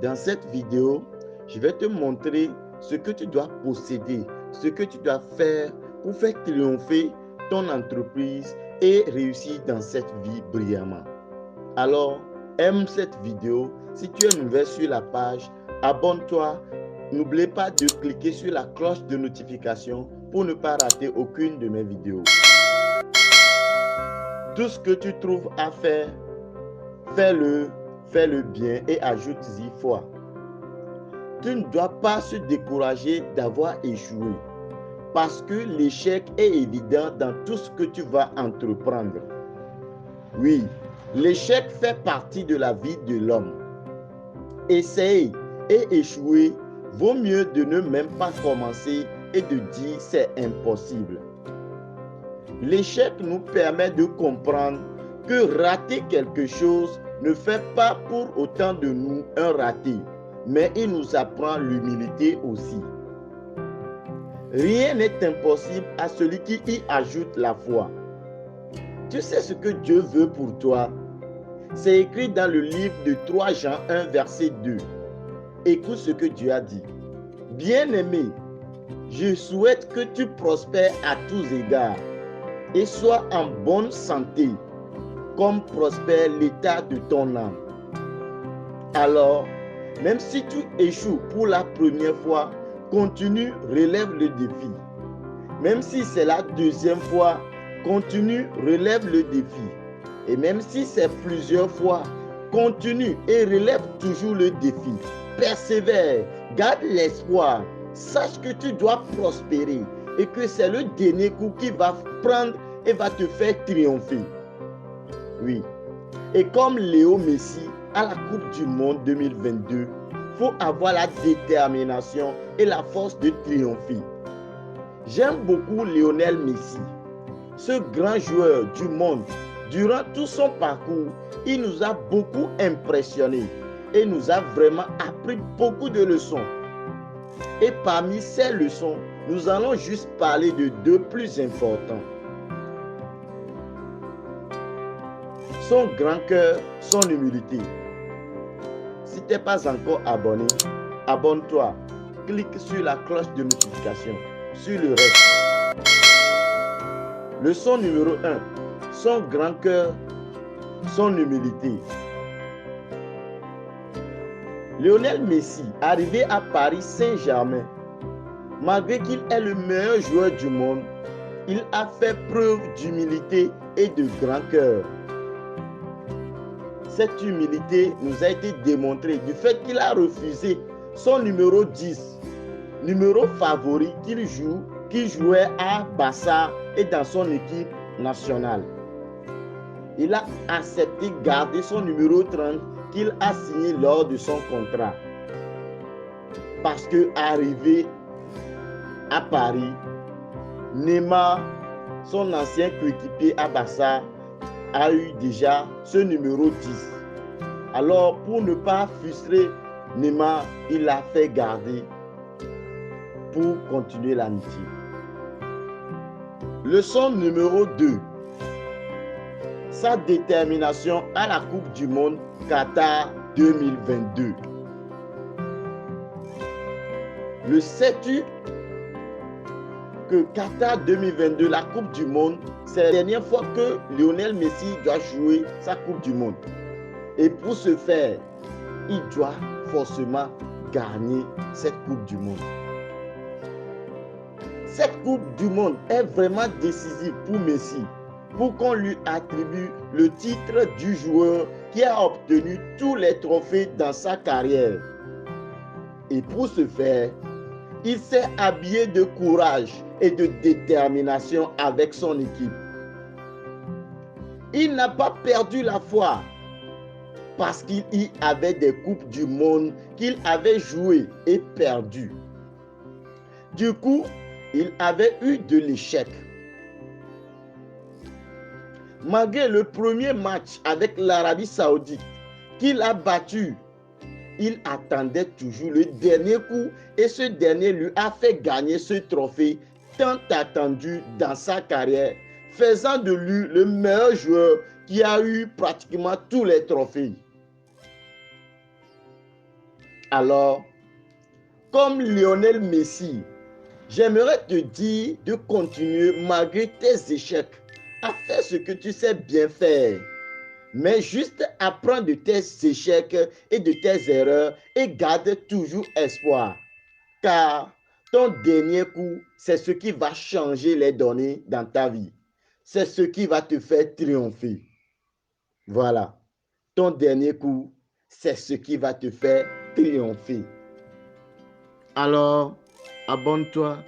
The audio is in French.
Dans cette vidéo, je vais te montrer ce que tu dois posséder, ce que tu dois faire pour faire triompher ton entreprise et réussir dans cette vie brillamment. Alors, aime cette vidéo. Si tu es nouveau sur la page, abonne-toi. N'oublie pas de cliquer sur la cloche de notification pour ne pas rater aucune de mes vidéos. Tout ce que tu trouves à faire, fais-le bien et ajoute-y foi. Tu ne dois pas se décourager d'avoir échoué parce que l'échec est évident dans tout ce que tu vas entreprendre. Oui, l'échec fait partie de la vie de l'homme. Essayer et échouer vaut mieux de ne même pas commencer et de dire c'est impossible. L'échec nous permet de comprendre que rater quelque chose ne fait pas pour autant de nous un raté, mais il nous apprend l'humilité aussi. Rien n'est impossible à celui qui y ajoute la foi. Tu sais ce que Dieu veut pour toi? C'est écrit dans le livre de 3 Jean 1, verset 2. Écoute ce que Dieu a dit. Bien-aimé, je souhaite que tu prospères à tous égards et sois en bonne santé, comme prospère l'état de ton âme. Alors, même si tu échoues pour la première fois, continue, relève le défi. Même si c'est la deuxième fois, continue, relève le défi. Et même si c'est plusieurs fois, continue et relève toujours le défi. Persévère, garde l'espoir, sache que tu dois prospérer et que c'est le dernier coup qui va prendre et va te faire triompher. Oui. Et comme Léo Messi à la Coupe du Monde 2022, il faut avoir la détermination et la force de triompher. J'aime beaucoup Lionel Messi. Ce grand joueur du monde, durant tout son parcours, il nous a beaucoup impressionnés et nous a vraiment appris beaucoup de leçons. Et parmi ces leçons, nous allons juste parler de 2 plus importants. Son grand cœur, son humilité. Si tu n'es pas encore abonné, abonne-toi. Clique sur la cloche de notification. Sur le reste. Leçon numéro 1. Son grand cœur, son humilité. Lionel Messi, arrivé à Paris Saint-Germain, malgré qu'il est le meilleur joueur du monde, il a fait preuve d'humilité et de grand cœur. Cette humilité nous a été démontrée du fait qu'il a refusé son numéro 10, numéro favori qu'il jouait à Barça et dans son équipe nationale. Il a accepté de garder son numéro 30 qu'il a signé lors de son contrat. Parce que arrivé à Paris, Neymar, son ancien coéquipier à Barça, a eu déjà ce numéro 10. Alors, pour ne pas frustrer Neymar, il l'a fait garder pour continuer l'amitié. Leçon numéro 2. Sa détermination à la Coupe du Monde Qatar 2022. Le sais-tu que Qatar 2022, la Coupe du Monde, c'est la dernière fois que Lionel Messi doit jouer sa Coupe du Monde. Et pour ce faire, il doit forcément gagner cette Coupe du Monde. Cette Coupe du Monde est vraiment décisive pour Messi, pour qu'on lui attribue le titre du joueur qui a obtenu tous les trophées dans sa carrière. Et pour ce faire, il s'est habillé de courage et de détermination avec son équipe. Il n'a pas perdu la foi parce qu'il y avait des coupes du monde qu'il avait jouées et perdues. Du coup, il avait eu de l'échec. Malgré le premier match avec l'Arabie Saoudite qu'il a battu, il attendait toujours le dernier coup et ce dernier lui a fait gagner ce trophée tant attendu dans sa carrière, faisant de lui le meilleur joueur qui a eu pratiquement tous les trophées. Alors, comme Lionel Messi, j'aimerais te dire de continuer malgré tes échecs à faire ce que tu sais bien faire. Mais juste apprends de tes échecs et de tes erreurs et garde toujours espoir. Car ton dernier coup, c'est ce qui va changer les données dans ta vie. C'est ce qui va te faire triompher. Voilà. Ton dernier coup, c'est ce qui va te faire triompher. Alors, abonne-toi